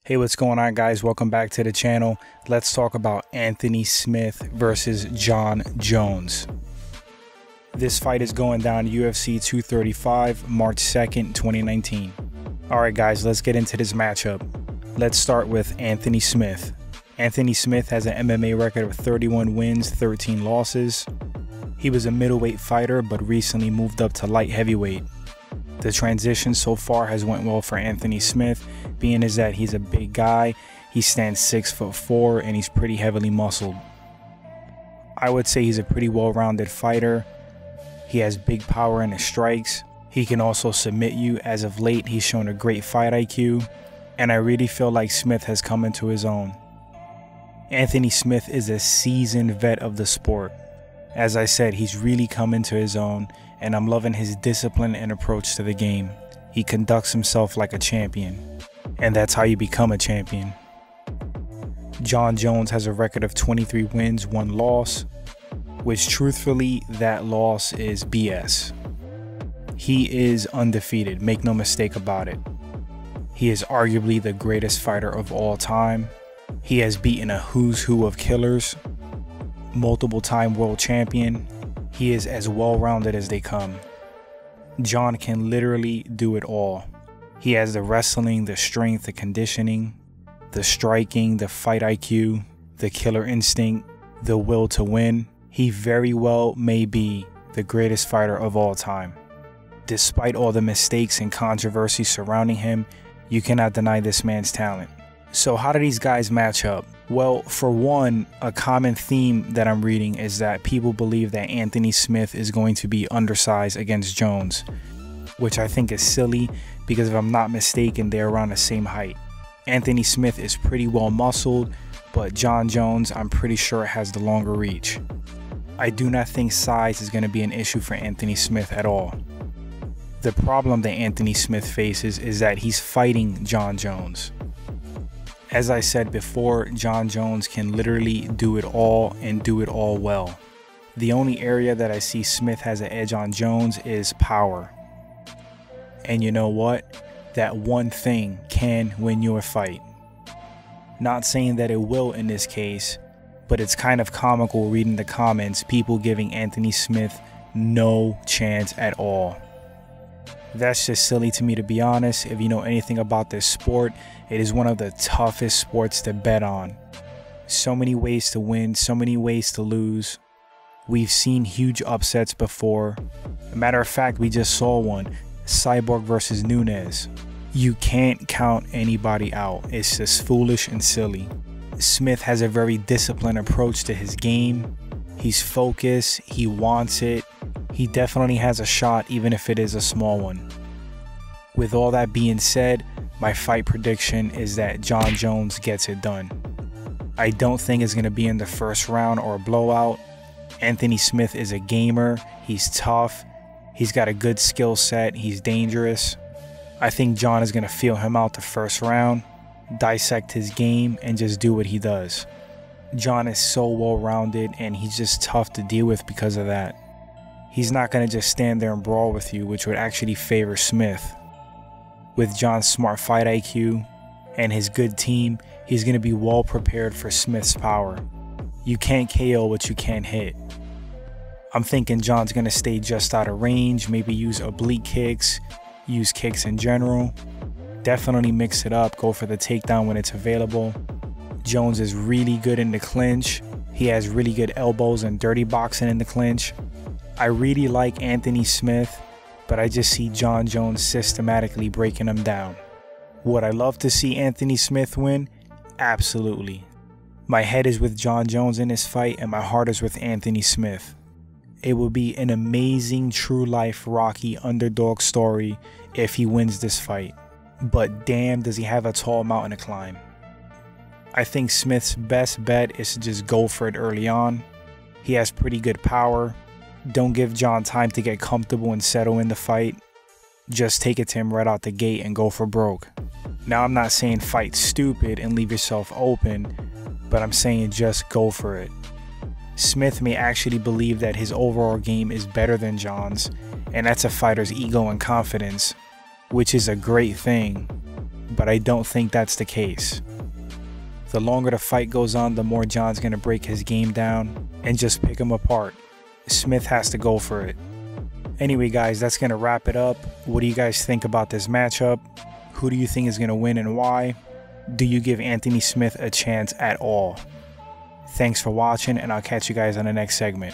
Hey, what's going on, guys? Welcome back to the channel. Let's talk about Anthony Smith versus Jon Jones. This fight is going down UFC 235, March 2nd, 2019. Alright guys, let's get into this matchup. Let's start with Anthony Smith. Anthony Smith has an MMA record of 31 wins, 13 losses. He was a middleweight fighter, but recently moved up to light heavyweight. The transition so far has went well for Anthony Smith, being is that he's a big guy, he stands 6'4", and he's pretty heavily muscled. I would say he's a pretty well-rounded fighter. He has big power in his strikes. He can also submit you. As of late, he's shown a great fight IQ, and I really feel like Smith has come into his own. Anthony Smith is a seasoned vet of the sport. As I said, he's really come into his own, and I'm loving his discipline and approach to the game. He conducts himself like a champion, and that's how you become a champion. Jon Jones has a record of 23 wins, 1 loss, which truthfully, that loss is BS. He is undefeated, make no mistake about it. He is arguably the greatest fighter of all time. He has beaten a who's who of killers, multiple-time world champion. He is as well-rounded as they come. Jon can literally do it all. He has the wrestling, the strength, the conditioning, the striking, the fight IQ, the killer instinct, the will to win. He very well may be the greatest fighter of all time. Despite all the mistakes and controversy surrounding him, you cannot deny this man's talent. So how do these guys match up? Well, for one, a common theme that I'm reading is that people believe that Anthony Smith is going to be undersized against Jones, which I think is silly because if I'm not mistaken, they're around the same height. Anthony Smith is pretty well muscled, but Jon Jones, I'm pretty sure, has the longer reach. I do not think size is going to be an issue for Anthony Smith at all. The problem that Anthony Smith faces is that he's fighting Jon Jones. As I said before, Jon Jones can literally do it all and do it all well. The only area that I see Smith has an edge on Jones is power. And you know what? That one thing can win you a fight. Not saying that it will in this case, but it's kind of comical reading the comments, people giving Anthony Smith no chance at all. That's just silly to me, to be honest. If you know anything about this sport, it is one of the toughest sports to bet on. So many ways to win, so many ways to lose. We've seen huge upsets before. As a matter of fact, we just saw one, Cyborg versus Nunes. You can't count anybody out. It's just foolish and silly. Smith has a very disciplined approach to his game. He's focused, he wants it. He definitely has a shot, even if it is a small one. With all that being said, my fight prediction is that Jon Jones gets it done. I don't think it's going to be in the first round or a blowout. Anthony Smith is a gamer. He's tough. He's got a good skill set. He's dangerous. I think Jon is going to feel him out the first round, dissect his game, and just do what he does. Jon is so well-rounded, and he's just tough to deal with because of that. He's not going to just stand there and brawl with you, which would actually favor Smith. With Jon's smart fight IQ and his good team, he's going to be well prepared for Smith's power. You can't KO what you can't hit. I'm thinking Jon's going to stay just out of range, maybe use oblique kicks, use kicks in general. Definitely mix it up, go for the takedown when it's available. Jones is really good in the clinch. He has really good elbows and dirty boxing in the clinch. I really like Anthony Smith, but I just see Jon Jones systematically breaking him down. Would I love to see Anthony Smith win? Absolutely. My head is with Jon Jones in this fight, and my heart is with Anthony Smith. It would be an amazing true-life Rocky underdog story if he wins this fight. But damn, does he have a tall mountain to climb. I think Smith's best bet is to just go for it early on. He has pretty good power. Don't give Jon time to get comfortable and settle in the fight. Just take it to him right out the gate and go for broke. Now, I'm not saying fight stupid and leave yourself open, but I'm saying just go for it. Smith may actually believe that his overall game is better than Jon's, and that's a fighter's ego and confidence, which is a great thing. but I don't think that's the case. The longer the fight goes on, the more Jon's gonna break his game down and just pick him apart. Smith has to go for it. Anyway guys, that's gonna wrap it up. What do you guys think about this matchup? Who do you think is gonna win and why? Do you give Anthony Smith a chance at all? Thanks for watching, and I'll catch you guys on the next segment.